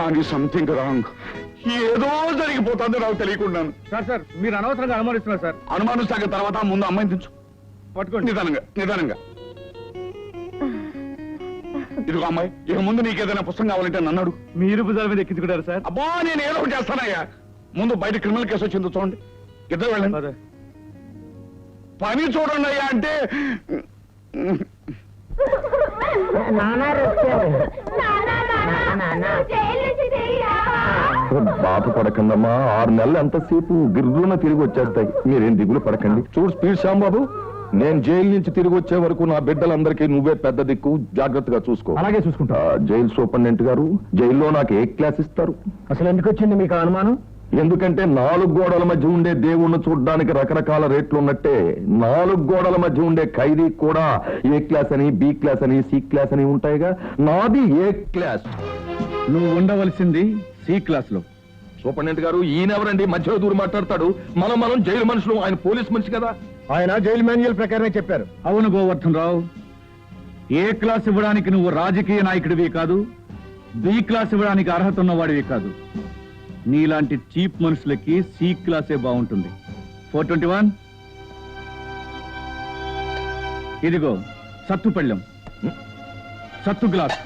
కానీ something wrong. ఏదో జరిగిపోతుందో నాకు తెలియకుండాను. సార్ మీరు అనవసరంగా అనుమానిస్తున్నారు సార్. అనుమానిస్తాక తర్వాత ముందు అమ్మాయిని తెచ్చు. పట్టుకోండి. నిదానంగా ఇదిగో అమ్మాయి, ఇక ముందు నీకేదైనా పుస్తకం కావాలంటే నన్ను అడుగు. మీరు భుజాల మీద ఎక్కించుకుంటారు సార్. అబ్బా, నేను ఏదో ఒకటి చేస్తానయ్యా. ముందు బయట క్రిమినల్ కేసు వచ్చిందో చూడండి. ఇద్దరు వెళ్ళండి. పని చూడండి అయ్యా అంటే బాధ పడకండమ్మా. 6 నెలలు ఎంతసేపు గిర్రున తిరిగి వచ్చేస్తాయి. మీరేం దిగులు పడకండి. చూడు స్పీడ్ శ్యాంబాబు, నేను జైలు నుంచి తిరిగి వచ్చే వరకు నా బిడ్డలందరికీ నువ్వే పెద్ద దిక్కు. జాగ్రత్తగా చూసుకో. అలాగే చూసుకుంటా. జైలు సూపరింటెండెంట్ గారు, జైల్లో నాకు ఏ క్లాస్ ఇస్తారు? అసలు ఎందుకు వచ్చింది మీకు అనుమానం? ఎందుకంటే 4 గోడల మధ్య ఉండే దేవుణ్ణి చూడడానికి రకరకాల రేట్లు ఉన్నట్టే 4 గోడల మధ్య ఉండే ఖైదీ కూడా ఏ క్లాస్ అని, బి క్లాస్ అని, సి క్లాస్ అని ఉంటాయిగా. నాది ఏ క్లాస్. నువ్వు ఉండవలసింది సి క్లాస్ లో. సూపరింటెండెంట్ గారు, ఈయనెవరండి మధ్యలో దూరం మాట్లాడతాడు? మనం జైలు మనుషులు, ఆయన పోలీస్ మనిషి కదా. ఆయన జైలు మాన్యువల్ ప్రకారమే చెప్పారు. అవును గోవర్ధన్ రావు, ఏ క్లాస్ ఇవ్వడానికి నువ్వు రాజకీయ నాయకుడివి కాదు, బి క్లాస్ ఇవ్వడానికి అర్హత ఉన్నవాడివి కాదు. నీలాంటి చీప్ మనుషులకి సి క్లాసే బాగుంటుంది. 421 ఇదిగో సత్తు పళ్ళెం, సత్తు గ్లాస్.